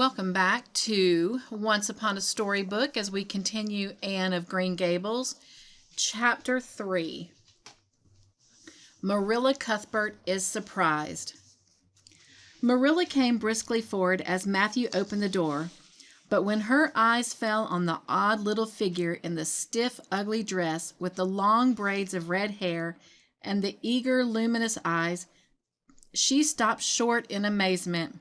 Welcome back to Once Upon a Storybook as we continue Anne of Green Gables, Chapter 3. Marilla Cuthbert is Surprised. Marilla came briskly forward as Matthew opened the door, but when her eyes fell on the odd little figure in the stiff, ugly dress with the long braids of red hair and the eager, luminous eyes, she stopped short in amazement.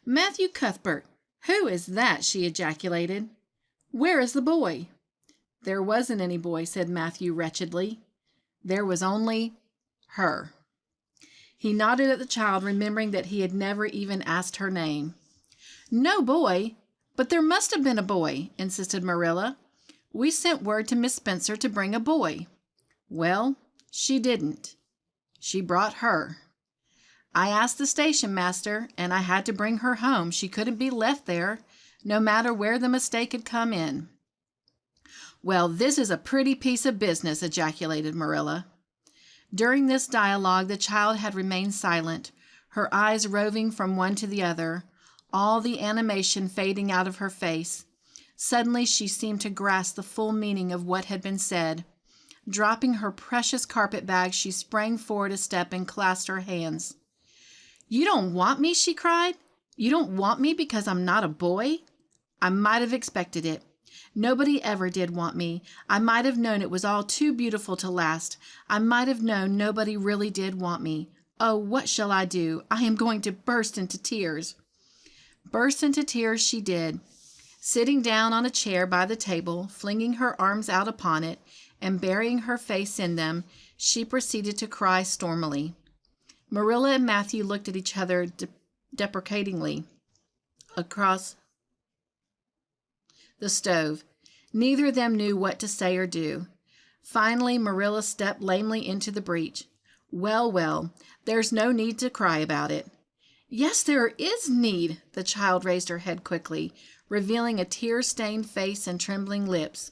"Matthew Cuthbert, who is that?" she ejaculated. "Where is the boy?" "There wasn't any boy," said Matthew wretchedly. "There was only her." He nodded at the child, remembering that he had never even asked her name. "No boy? But there must have been a boy," insisted Marilla. "We sent word to Miss Spencer to bring a boy." "Well, she didn't. She brought her. I asked the station master, and I had to bring her home. She couldn't be left there, no matter where the mistake had come in." "Well, this is a pretty piece of business," ejaculated Marilla. During this dialogue, the child had remained silent, her eyes roving from one to the other, all the animation fading out of her face. Suddenly she seemed to grasp the full meaning of what had been said. Dropping her precious carpet-bag, she sprang forward a step and clasped her hands. "You don't want me?" she cried. "You don't want me because I'm not a boy? I might have expected it. Nobody ever did want me. I might have known it was all too beautiful to last. I might have known nobody really did want me. Oh, what shall I do? I am going to burst into tears." Burst into tears she did. Sitting down on a chair by the table, flinging her arms out upon it, and burying her face in them, she proceeded to cry stormily. Marilla and Matthew looked at each other deprecatingly across the stove. Neither of them knew what to say or do. Finally, Marilla stepped lamely into the breach. "Well, well, there's no need to cry about it." "Yes, there is need." The child raised her head quickly, revealing a tear-stained face and trembling lips.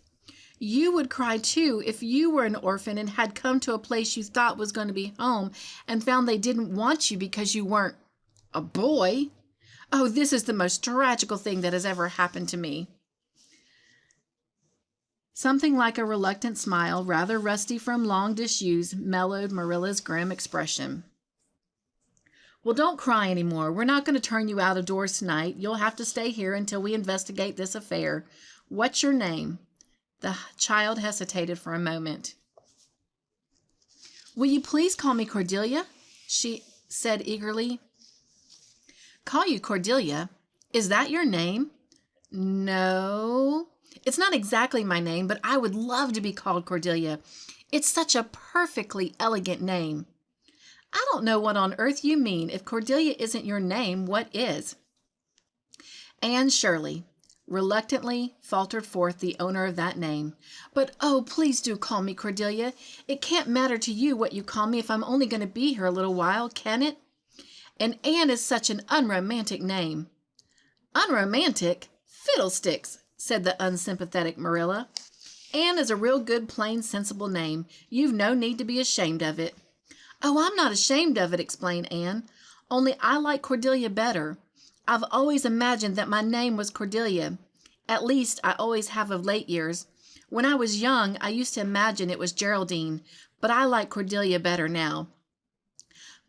"You would cry too if you were an orphan and had come to a place you thought was going to be home and found they didn't want you because you weren't a boy. Oh, this is the most tragical thing that has ever happened to me." Something like a reluctant smile, rather rusty from long disuse, mellowed Marilla's grim expression. "Well, don't cry any more. We're not going to turn you out of doors tonight. You'll have to stay here until we investigate this affair. What's your name?" The child hesitated for a moment. "Will you please call me Cordelia?" she said eagerly. "Call you Cordelia? Is that your name?" "No, it's not exactly my name, but I would love to be called Cordelia. It's such a perfectly elegant name." "I don't know what on earth you mean. If Cordelia isn't your name, what is?" "Anne Shirley," reluctantly faltered forth the owner of that name. "But oh, please do call me Cordelia. It can't matter to you what you call me if I'm only going to be here a little while, can it? And Anne is such an unromantic name." "Unromantic? Fiddlesticks!" said the unsympathetic Marilla. "Anne is a real good, plain, sensible name. You've no need to be ashamed of it." "Oh, I'm not ashamed of it," explained Anne. "Only I like Cordelia better. I've always imagined that my name was Cordelia. At least, I always have of late years. When I was young, I used to imagine it was Geraldine, but I like Cordelia better now.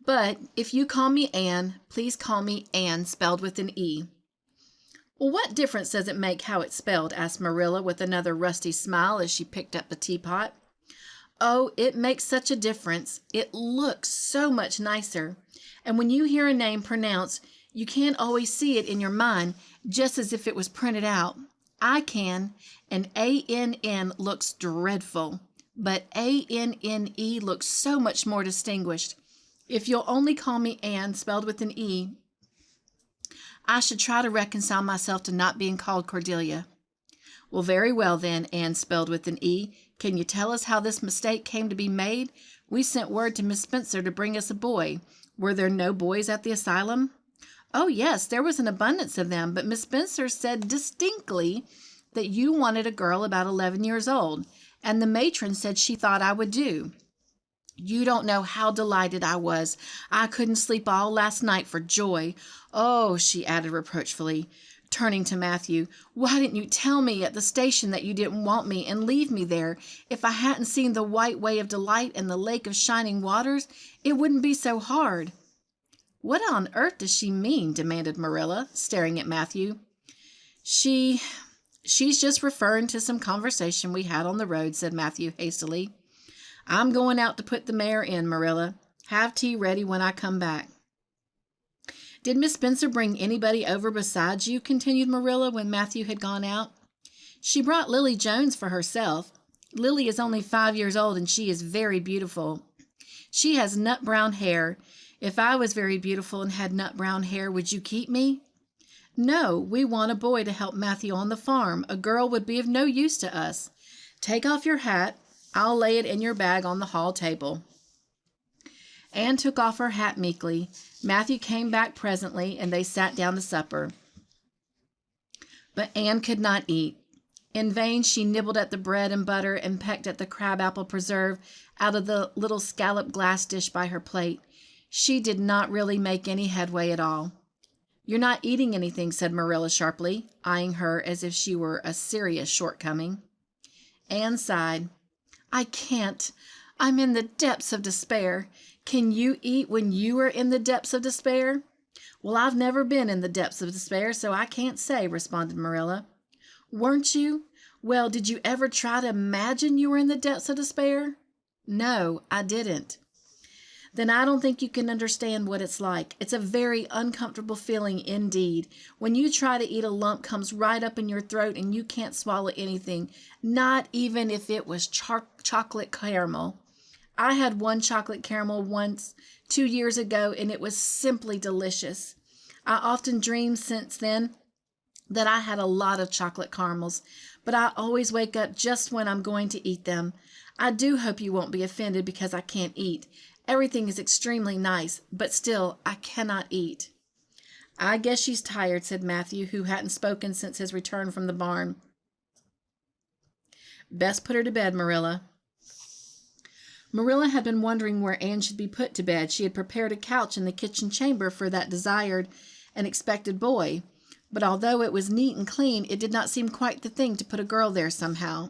But if you call me Anne, please call me Anne spelled with an E." "Well, what difference does it make how it's spelled?" asked Marilla with another rusty smile as she picked up the teapot. "Oh, it makes such a difference. It looks so much nicer. And when you hear a name pronounced, you can't always see it in your mind, just as if it was printed out. I can, and A-N-N looks dreadful, but A-N-N-E looks so much more distinguished. If you'll only call me Anne, spelled with an E, I should try to reconcile myself to not being called Cordelia." "Well, very well then, Anne spelled with an E. Can you tell us how this mistake came to be made? We sent word to Miss Spencer to bring us a boy. Were there no boys at the asylum?" "Oh, yes, there was an abundance of them, but Miss Spencer said distinctly that you wanted a girl about 11 years old, and the matron said she thought I would do." You don't know how delighted I was. I couldn't sleep all last night for joy. Oh," she added reproachfully, turning to Matthew, "why didn't you tell me at the station that you didn't want me and leave me there? If I hadn't seen the white way of delight and the lake of shining waters, it wouldn't be so hard." "What on earth does she mean?" demanded Marilla, staring at Matthew. She's just referring to some conversation we had on the road," said Matthew hastily. "I'm going out to put the mare in, Marilla. Have tea ready when I come back." "Did Miss Spencer bring anybody over besides you?" continued Marilla when Matthew had gone out. "She brought Lily Jones for herself. Lily is only 5 years old and she is very beautiful. She has nut brown hair. If I was very beautiful and had nut brown hair, would you keep me?" "No, we want a boy to help Matthew on the farm. A girl would be of no use to us. Take off your hat. I'll lay it in your bag on the hall table." Anne took off her hat meekly. Matthew came back presently, and they sat down to supper. But Anne could not eat. In vain she nibbled at the bread and butter and pecked at the crabapple preserve out of the little scalloped glass dish by her plate. She did not really make any headway at all. "You're not eating anything," said Marilla sharply, eyeing her as if she were a serious shortcoming. Anne sighed. "I can't. I'm in the depths of despair. Can you eat when you are in the depths of despair?" "Well, I've never been in the depths of despair, so I can't say," responded Marilla. "Weren't you? Well, did you ever try to imagine you were in the depths of despair?" "No, I didn't." "Then I don't think you can understand what it's like. It's a very uncomfortable feeling indeed. When you try to eat, a lump comes right up in your throat and you can't swallow anything, not even if it was chocolate caramel. I had one chocolate caramel once 2 years ago, and it was simply delicious. I often dreamed since then that I had a lot of chocolate caramels, but I always wake up just when I'm going to eat them. I do hope you won't be offended because I can't eat. Everything is extremely nice, but still, I cannot eat." "I guess she's tired," said Matthew, who hadn't spoken since his return from the barn. "Best put her to bed, Marilla." Marilla had been wondering where Anne should be put to bed. She had prepared a couch in the kitchen chamber for that desired and expected boy, but although it was neat and clean, it did not seem quite the thing to put a girl there somehow.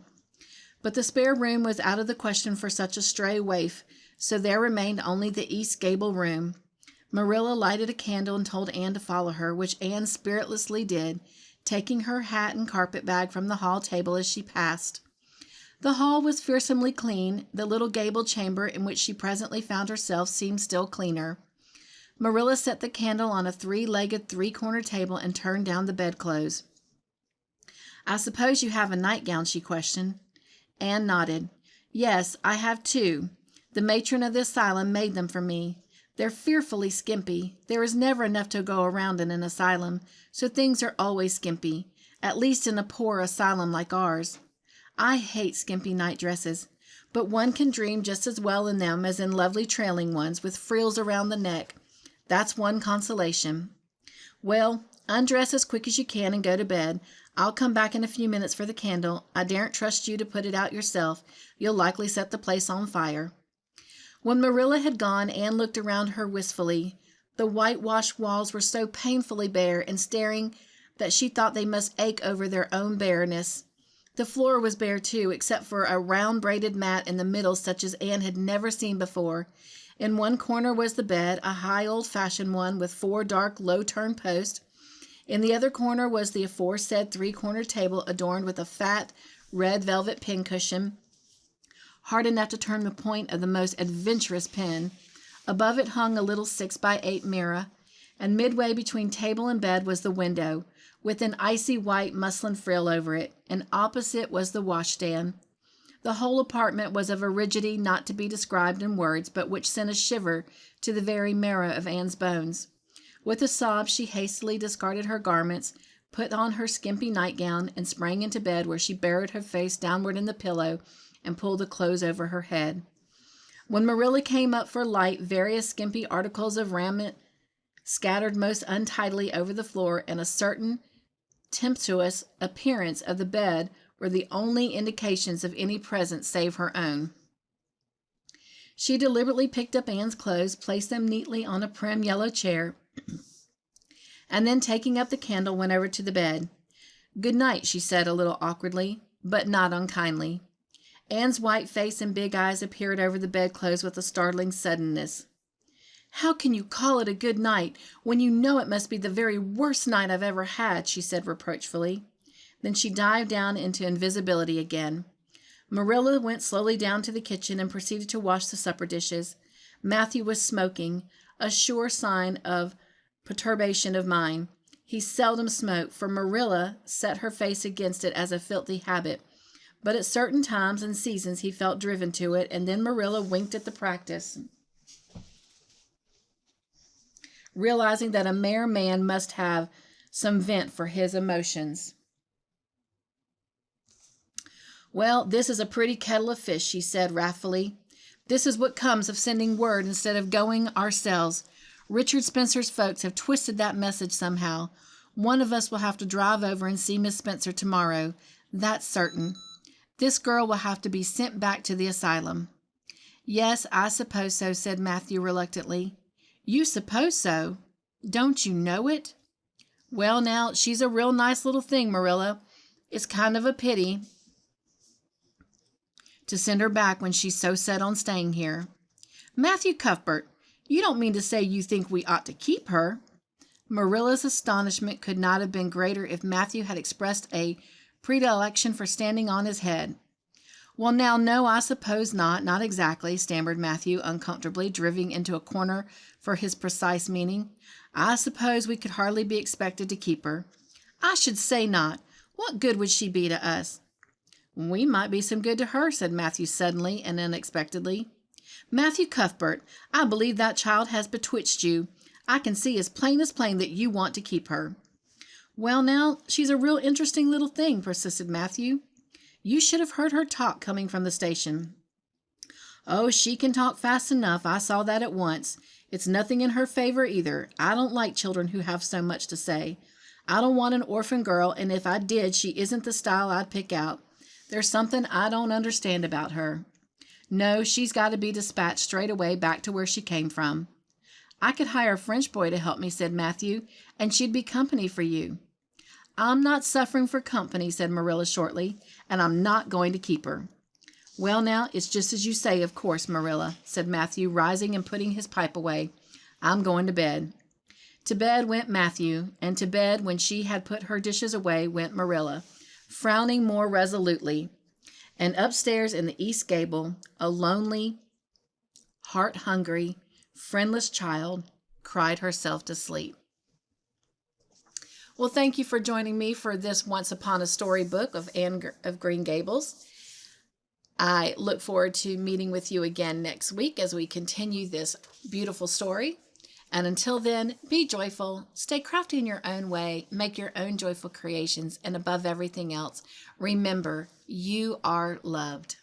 But the spare room was out of the question for such a stray waif, so there remained only the east gable room. Marilla lighted a candle and told Anne to follow her, which Anne spiritlessly did, taking her hat and carpet bag from the hall table as she passed. The hall was fearsomely clean. The little gable chamber in which she presently found herself seemed still cleaner. Marilla set the candle on a 3-legged, 3-corner table and turned down the bedclothes. "I suppose you have a nightgown?" she questioned. Anne nodded. "Yes, I have 2. The matron of the asylum made them for me. They're fearfully skimpy. There is never enough to go around in an asylum, so things are always skimpy, at least in a poor asylum like ours. I hate skimpy night dresses, but one can dream just as well in them as in lovely trailing ones with frills around the neck. That's one consolation. Well, undress as quick as you can and go to bed. I'll come back in a few minutes for the candle. I daren't trust you to put it out yourself. You'll likely set the place on fire." When Marilla had gone, Anne looked around her wistfully. The whitewashed walls were so painfully bare and staring that she thought they must ache over their own bareness. The floor was bare, too, except for a round braided mat in the middle such as Anne had never seen before. In one corner was the bed, a high old-fashioned one with 4 dark, low-turned posts. In the other corner was the aforesaid 3-corner table adorned with a fat, red velvet pincushion, hard enough to turn the point of the most adventurous pen. Above it hung a little 6-by-8 mirror, and midway between table and bed was the window, with an icy white muslin frill over it, and opposite was the washstand. The whole apartment was of a rigidity not to be described in words, but which sent a shiver to the very marrow of Anne's bones. With a sob, she hastily discarded her garments, put on her skimpy nightgown, and sprang into bed, where she buried her face downward in the pillow and pulled the clothes over her head. When Marilla came up for light, various skimpy articles of raiment scattered most untidily over the floor, and a certain tempestuous appearance of the bed were the only indications of any presence save her own. She deliberately picked up Anne's clothes, placed them neatly on a prim yellow chair, and then taking up the candle went over to the bed. "Good night," she said a little awkwardly, but not unkindly. Anne's white face and big eyes appeared over the bedclothes with a startling suddenness. "How can you call it a good night when you know it must be the very worst night I've ever had?" she said reproachfully. Then she dived down into invisibility again. Marilla went slowly down to the kitchen and proceeded to wash the supper dishes. Matthew was smoking, a sure sign of perturbation of mind. He seldom smoked, for Marilla set her face against it as a filthy habit, but at certain times and seasons he felt driven to it, and then Marilla winked at the practice, realizing that a mere man must have some vent for his emotions. "Well, this is a pretty kettle of fish," she said wrathfully. "This is what comes of sending word instead of going ourselves. Richard Spencer's folks have twisted that message somehow. One of us will have to drive over and see Miss Spencer tomorrow. That's certain. This girl will have to be sent back to the asylum." "Yes, I suppose so," said Matthew reluctantly. "You suppose so? Don't you know it?" "Well, now, she's a real nice little thing, Marilla. It's kind of a pity to send her back when she's so set on staying here." "Matthew Cuthbert, you don't mean to say you think we ought to keep her?" Marilla's astonishment could not have been greater if Matthew had expressed a predilection for standing on his head. "Well, now, no, I suppose not exactly," stammered Matthew, uncomfortably, driven into a corner for his precise meaning. "I suppose we could hardly be expected to keep her." "I should say not. What good would she be to us?" "We might be some good to her," said Matthew suddenly and unexpectedly. "Matthew Cuthbert, I believe that child has bewitched you. I can see as plain that you want to keep her." "Well, now, she's a real interesting little thing," persisted Matthew. "You should have heard her talk coming from the station." "Oh, she can talk fast enough. I saw that at once. It's nothing in her favor either. I don't like children who have so much to say. I don't want an orphan girl, and if I did, she isn't the style I'd pick out. There's something I don't understand about her. No, she's got to be dispatched straight away back to where she came from." "I could hire a French boy to help me," said Matthew, "and she'd be company for you." "I'm not suffering for company," said Marilla shortly, "and I'm not going to keep her." "Well, now, it's just as you say, of course, Marilla," said Matthew, rising and putting his pipe away. "I'm going to bed." To bed went Matthew, and to bed, when she had put her dishes away, went Marilla, frowning more resolutely. And upstairs in the east gable, a lonely, heart-hungry, friendless child cried herself to sleep. Well, thank you for joining me for this Once Upon a Storybook of Anne of Green Gables. I look forward to meeting with you again next week as we continue this beautiful story. And until then, be joyful, stay crafty in your own way, make your own joyful creations, and above everything else, remember, you are loved.